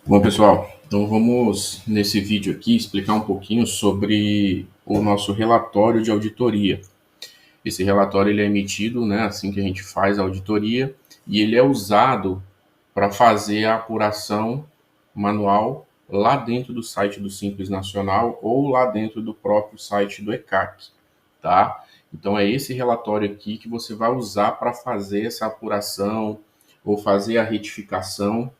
Bom, pessoal, então vamos nesse vídeo aqui explicar um pouquinho sobre o nosso relatório de auditoria. Esse relatório ele é emitido, né, assim que a gente faz a auditoria e ele é usado para fazer a apuração manual lá dentro do site do Simples Nacional ou lá dentro do próprio site do ECAC, tá? Então é esse relatório aqui que você vai usar para fazer essa apuração ou fazer a retificação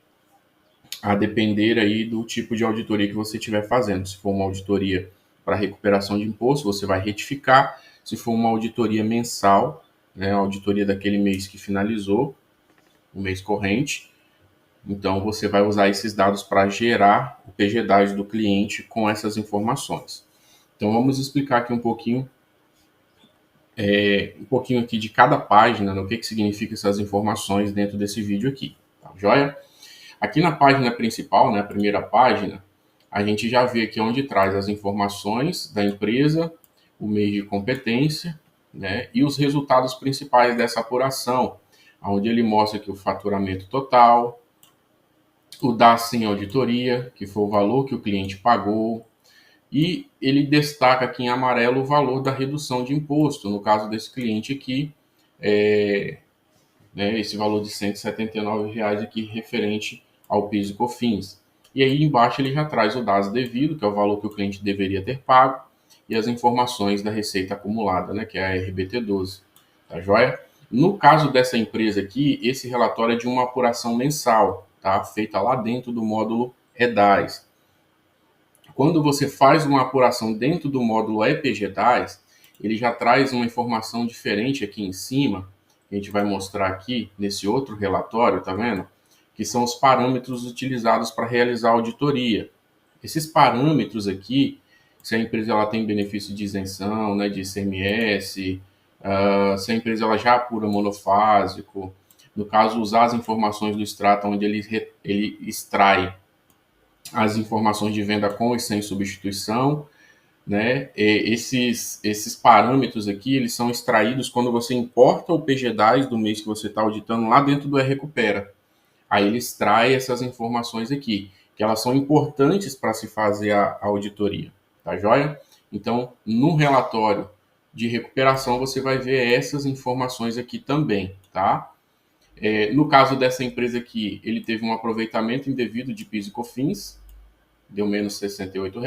a depender aí do tipo de auditoria que você estiver fazendo. Se for uma auditoria para recuperação de imposto, você vai retificar. Se for uma auditoria mensal, né, a auditoria daquele mês que finalizou, o mês corrente, então você vai usar esses dados para gerar o PGDAS do cliente com essas informações. Então vamos explicar aqui um pouquinho aqui de cada página, no que significa essas informações dentro desse vídeo aqui, tá joia? Aqui na página principal, né, a primeira página, a gente já vê aqui onde traz as informações da empresa, o mês de competência, né, e os resultados principais dessa apuração, onde ele mostra aqui o faturamento total, o DAS sem auditoria, que foi o valor que o cliente pagou, e ele destaca aqui em amarelo o valor da redução de imposto, no caso desse cliente aqui, é, né, esse valor de R$ 179 aqui referente ao PIS e COFINS. E aí embaixo ele já traz o DAS devido, que é o valor que o cliente deveria ter pago, e as informações da receita acumulada, né, que é a RBT12. Tá joia? No caso dessa empresa aqui, esse relatório é de uma apuração mensal, tá? Feita lá dentro do módulo EDAS. Quando você faz uma apuração dentro do módulo EPGDAS, ele já traz uma informação diferente aqui em cima, que a gente vai mostrar aqui nesse outro relatório, tá vendo? Que são os parâmetros utilizados para realizar a auditoria. Esses parâmetros aqui, se a empresa ela tem benefício de isenção, né, de ICMS, se a empresa ela já apura monofásico, no caso usar as informações do extrato onde ele extrai as informações de venda com e sem substituição, né? Esses parâmetros aqui, eles são extraídos quando você importa o PGDAS do mês que você está auditando lá dentro do E-Recupera. Aí ele extrai essas informações aqui, que elas são importantes para se fazer a auditoria, tá joia? Então, no relatório de recuperação, você vai ver essas informações aqui também, tá? No caso dessa empresa aqui, ele teve um aproveitamento indevido de PIS e COFINS, deu menos R$ 68,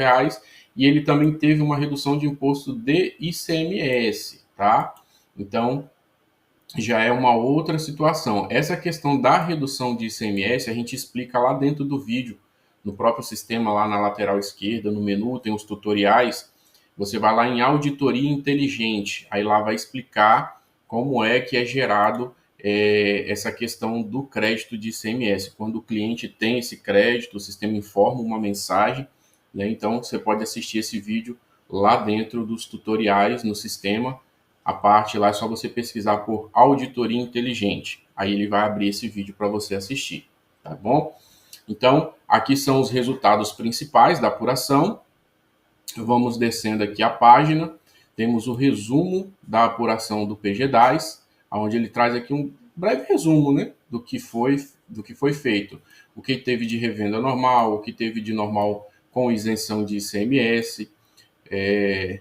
e ele também teve uma redução de imposto de ICMS, tá? Então, já é uma outra situação. Essa questão da redução de ICMS, a gente explica lá dentro do vídeo, no próprio sistema, lá na lateral esquerda, no menu, tem os tutoriais. Você vai lá em auditoria inteligente, aí lá vai explicar como é que é gerado essa questão do crédito de ICMS. Quando o cliente tem esse crédito, o sistema informa uma mensagem, né? Então você pode assistir esse vídeo lá dentro dos tutoriais no sistema. A parte lá é só você pesquisar por auditoria inteligente. Aí ele vai abrir esse vídeo para você assistir, tá bom? Então, aqui são os resultados principais da apuração. Vamos descendo aqui a página. Temos o resumo da apuração do PGDAS, onde ele traz aqui um breve resumo, né, do que foi feito. O que teve de revenda normal, o que teve de normal com isenção de ICMS,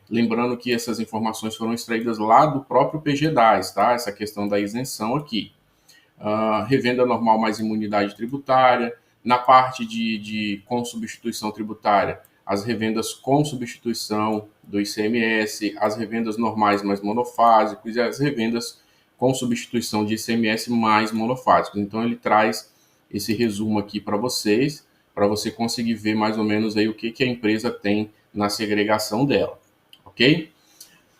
lembrando que essas informações foram extraídas lá do próprio PGDAS, tá? Essa questão da isenção aqui. Revenda normal mais imunidade tributária. Na parte com substituição tributária, as revendas com substituição do ICMS, as revendas normais mais monofásicos e as revendas com substituição de ICMS mais monofásicos. Então ele traz esse resumo aqui para vocês, para você conseguir ver mais ou menos aí o que a empresa tem na segregação dela, ok?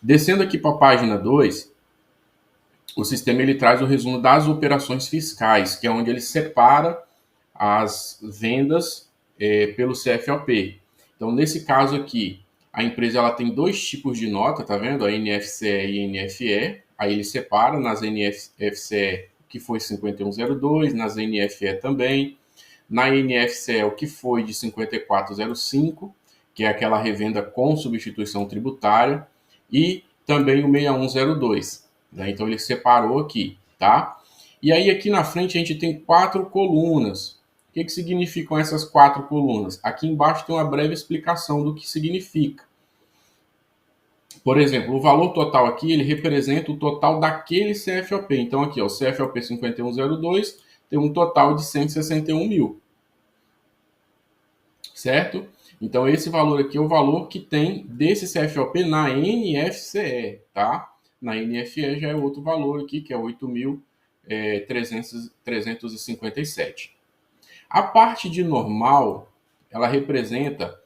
Descendo aqui para a página 2, o sistema ele traz o resumo das operações fiscais, que é onde ele separa as vendas pelo CFOP. Então, nesse caso aqui, a empresa ela tem dois tipos de nota, tá vendo? A NFCE e NFE. Aí ele separa nas NFCE, que foi 5102, nas NFE também. Na NFCE, o que foi de 5405, que é aquela revenda com substituição tributária, e também o 6102. Né? Então ele separou aqui, tá? E aí aqui na frente a gente tem 4 colunas, que significam essas 4 colunas? Aqui embaixo tem uma breve explicação do que significa. Por exemplo, o valor total aqui, ele representa o total daquele CFOP. Então aqui, ó, o CFOP 5102 tem um total de 161 mil. Certo? Então esse valor aqui é o valor que tem desse CFOP na NFCE, tá? Na NFE já é outro valor aqui, que é 8.357. A parte de normal, ela representa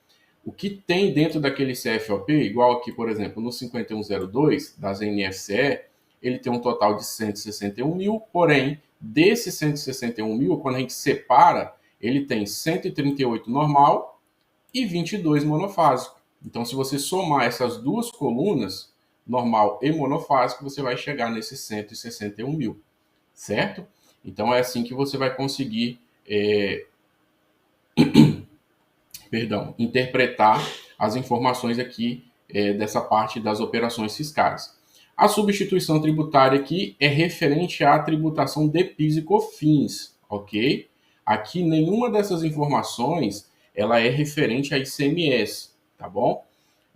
o que tem dentro daquele CFOP, igual aqui, por exemplo, no 5102 das NFCE, ele tem um total de 161 mil, porém, desses 161 mil, quando a gente separa, ele tem 138 normal e 22 monofásico. Então, se você somar essas duas colunas, normal e monofásico, você vai chegar nesses 161 mil, certo? Então, é assim que você vai conseguir interpretar as informações aqui dessa parte das operações fiscais. A substituição tributária aqui é referente à tributação de PIS e COFINS, ok? Aqui nenhuma dessas informações ela é referente a ICMS, tá bom?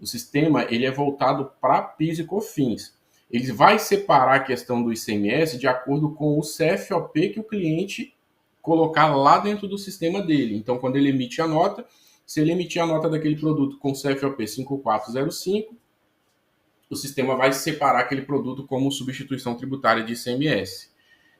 O sistema ele é voltado para PIS e COFINS. Ele vai separar a questão do ICMS de acordo com o CFOP que o cliente colocar lá dentro do sistema dele. Então, quando ele emite a nota, se ele emitir a nota daquele produto com CFOP 5405, o sistema vai separar aquele produto como substituição tributária de ICMS.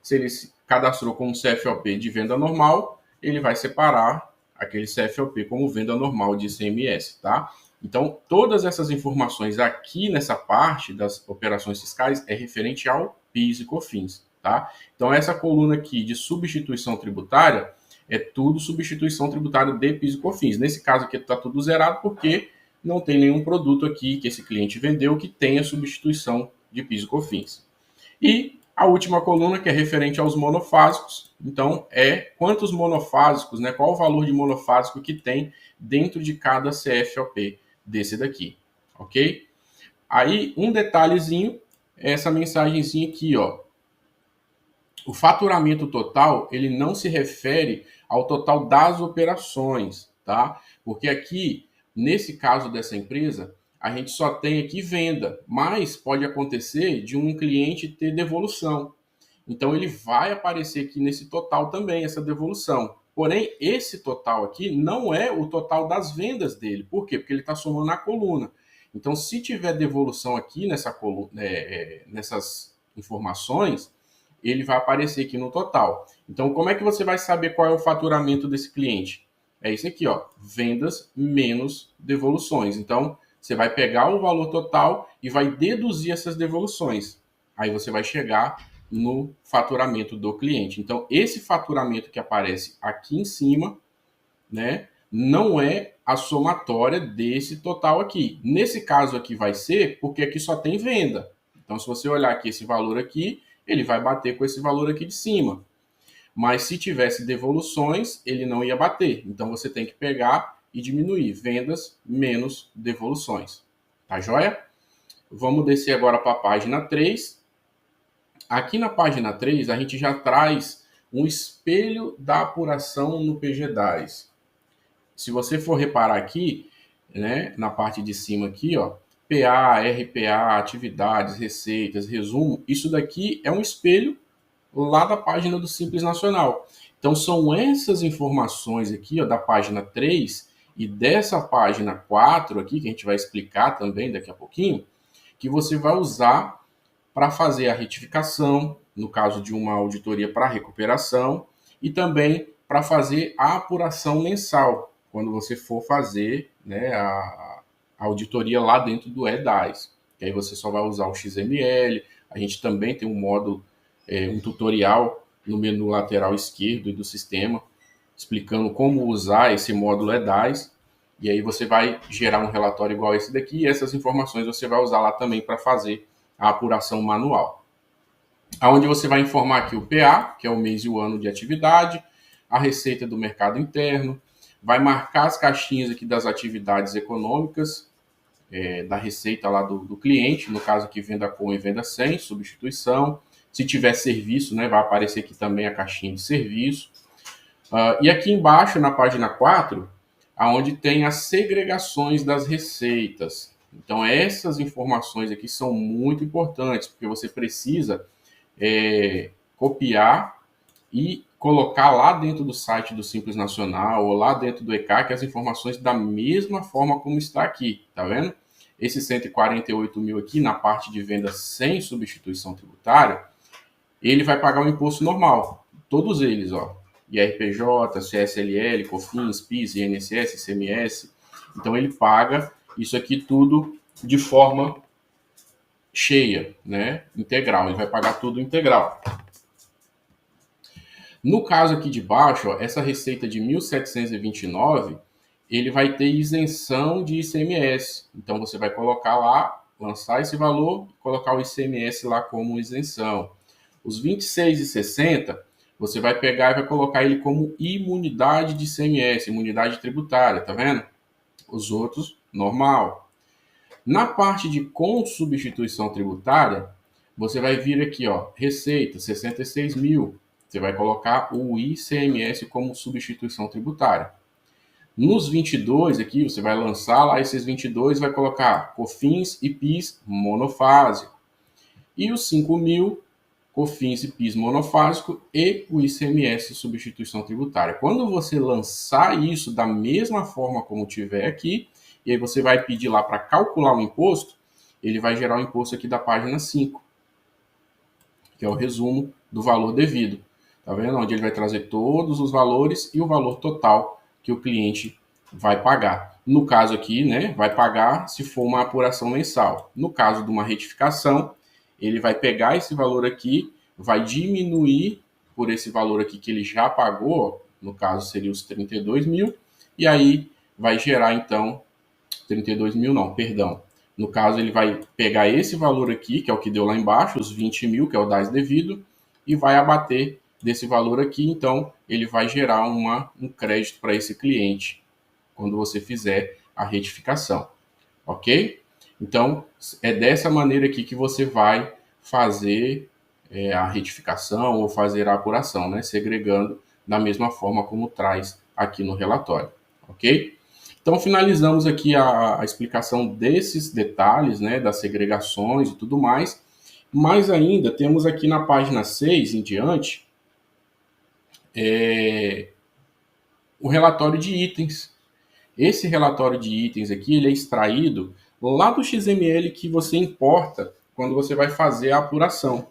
Se ele se cadastrou com um CFOP de venda normal, ele vai separar aquele CFOP como venda normal de ICMS, tá? Então, todas essas informações aqui nessa parte das operações fiscais é referente ao PIS e COFINS, tá? Então, essa coluna aqui de substituição tributária é tudo substituição tributária de PIS e COFINS. Nesse caso aqui está tudo zerado porque não tem nenhum produto aqui que esse cliente vendeu que tenha substituição de PIS e COFINS. E a última coluna, que é referente aos monofásicos, então é quantos monofásicos, né, qual o valor de monofásico que tem dentro de cada CFOP desse daqui, ok? Aí, um detalhezinho, é essa mensagenzinha aqui, ó. O faturamento total, ele não se refere ao total das operações, tá? Porque aqui, nesse caso dessa empresa, a gente só tem aqui venda, mas pode acontecer de um cliente ter devolução. Então, ele vai aparecer aqui nesse total também, essa devolução. Porém, esse total aqui não é o total das vendas dele. Por quê? Porque ele está somando na coluna. Então, se tiver devolução aqui nessa coluna, nessas informações, ele vai aparecer aqui no total. Então, como é que você vai saber qual é o faturamento desse cliente? É isso aqui, ó, vendas menos devoluções. Então, você vai pegar o valor total e vai deduzir essas devoluções. Aí você vai chegar no faturamento do cliente. Então, esse faturamento que aparece aqui em cima, né, não é a somatória desse total aqui. Nesse caso aqui vai ser porque aqui só tem venda. Então, se você olhar aqui esse valor aqui, ele vai bater com esse valor aqui de cima. Mas se tivesse devoluções, ele não ia bater. Então, você tem que pegar e diminuir vendas menos devoluções. Tá joia? Vamos descer agora para a página 3. Aqui na página 3, a gente já traz um espelho da apuração no PG-10. Se você for reparar aqui, né, na parte de cima aqui, ó, PA, RPA, atividades, receitas, resumo, isso daqui é um espelho lá da página do Simples Nacional. Então, são essas informações aqui, ó, da página 3 e dessa página 4 aqui, que a gente vai explicar também daqui a pouquinho, que você vai usar para fazer a retificação, no caso de uma auditoria para recuperação, e também para fazer a apuração mensal, quando você for fazer, né, a auditoria lá dentro do E10. Que aí você só vai usar o XML. A gente também tem um módulo, um tutorial no menu lateral esquerdo do sistema, explicando como usar esse módulo E10. E aí você vai gerar um relatório igual esse daqui, e essas informações você vai usar lá também para fazer a apuração manual. Onde você vai informar aqui o PA, que é o mês e o ano de atividade, a receita do mercado interno, vai marcar as caixinhas aqui das atividades econômicas, da receita lá do cliente, no caso aqui venda com e venda sem, substituição. Se tiver serviço, né, vai aparecer aqui também a caixinha de serviço. E aqui embaixo, na página 4, aonde tem as segregações das receitas. Então, essas informações aqui são muito importantes, porque você precisa copiar e colocar lá dentro do site do Simples Nacional ou lá dentro do ECAC as informações da mesma forma como está aqui, tá vendo? Esse 148 mil aqui, na parte de venda sem substituição tributária, ele vai pagar o imposto normal, todos eles, ó. IRPJ, CSLL, COFINS, PIS, INSS, ICMS. Então ele paga isso aqui tudo de forma cheia, né? Integral. Ele vai pagar tudo integral. No caso aqui de baixo, ó, essa receita de 1.729, ele vai ter isenção de ICMS. Então você vai colocar lá, lançar esse valor, colocar o ICMS lá como isenção. Os 26,60, você vai pegar e vai colocar ele como imunidade de ICMS, imunidade tributária, tá vendo? Os outros, normal. Na parte de com substituição tributária, você vai vir aqui, ó, receita, 66 mil. Você vai colocar o ICMS como substituição tributária. Nos 22 aqui, você vai lançar lá esses 22, vai colocar COFINS e PIS monofásico. E os 5 mil, COFINS e PIS monofásico e o ICMS substituição tributária. Quando você lançar isso da mesma forma como tiver aqui, e aí você vai pedir lá para calcular o imposto, ele vai gerar o imposto aqui da página 5, que é o resumo do valor devido. Tá vendo? Onde ele vai trazer todos os valores e o valor total que o cliente vai pagar. No caso aqui, né, vai pagar se for uma apuração mensal. No caso de uma retificação, ele vai pegar esse valor aqui, vai diminuir por esse valor aqui que ele já pagou, no caso seria os 32 mil, e aí vai gerar então, 32 mil não, perdão. No caso ele vai pegar esse valor aqui, que é o que deu lá embaixo, os 20 mil, que é o DAS devido, e vai abater desse valor aqui, então ele vai gerar um crédito para esse cliente quando você fizer a retificação, ok? Então, é dessa maneira aqui que você vai fazer a retificação ou fazer a apuração, né? Segregando da mesma forma como traz aqui no relatório, ok? Então, finalizamos aqui a explicação desses detalhes, né? Das segregações e tudo mais, mas ainda temos aqui na página 6 em diante, o relatório de itens. Esse relatório de itens aqui, ele é extraído lá do XML que você importa quando você vai fazer a apuração,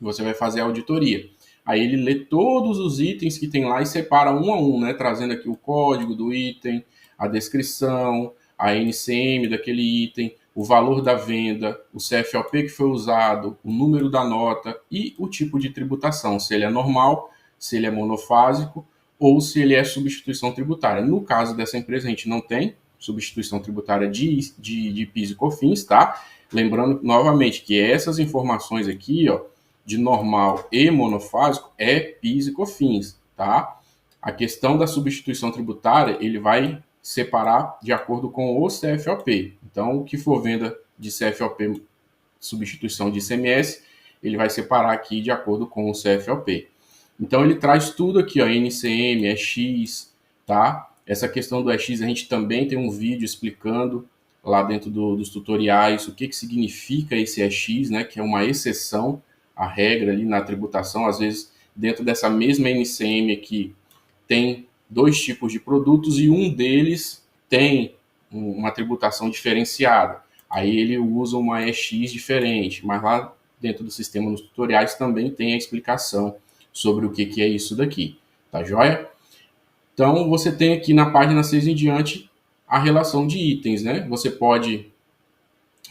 você vai fazer a auditoria. Aí ele lê todos os itens que tem lá e separa um a um, né? Trazendo aqui o código do item, a descrição, a NCM daquele item, o valor da venda, o CFOP que foi usado, o número da nota e o tipo de tributação, se ele é normal, se ele é monofásico ou se ele é substituição tributária. No caso dessa empresa, a gente não tem substituição tributária de PIS e COFINS, tá? Lembrando novamente que essas informações aqui, ó, de normal e monofásico, é PIS e COFINS, tá? A questão da substituição tributária, ele vai separar de acordo com o CFOP. Então, o que for venda de CFOP, substituição de ICMS, ele vai separar aqui de acordo com o CFOP. Então ele traz tudo aqui, ó, NCM, EX, tá? Essa questão do EX a gente também tem um vídeo explicando lá dentro dos tutoriais o que significa esse EX, né? Que é uma exceção à regra ali na tributação. Às vezes, dentro dessa mesma NCM aqui, tem dois tipos de produtos e um deles tem uma tributação diferenciada. Aí ele usa uma EX diferente, mas lá dentro do sistema nos tutoriais também tem a explicação sobre o que é isso daqui, tá joia? Então, você tem aqui na página 6 em diante a relação de itens, né? Você pode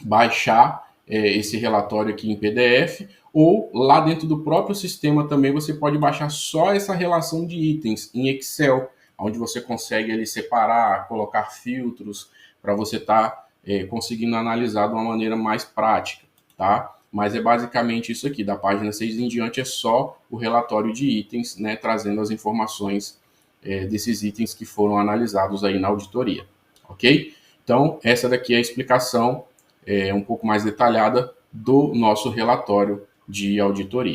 baixar esse relatório aqui em PDF ou lá dentro do próprio sistema também você pode baixar só essa relação de itens em Excel, onde você consegue ali separar, colocar filtros para você estar conseguindo analisar de uma maneira mais prática, tá? Mas é basicamente isso aqui, da página 6 em diante é só o relatório de itens, né, trazendo as informações desses itens que foram analisados aí na auditoria, ok? Então, essa daqui é a explicação um pouco mais detalhada do nosso relatório de auditoria.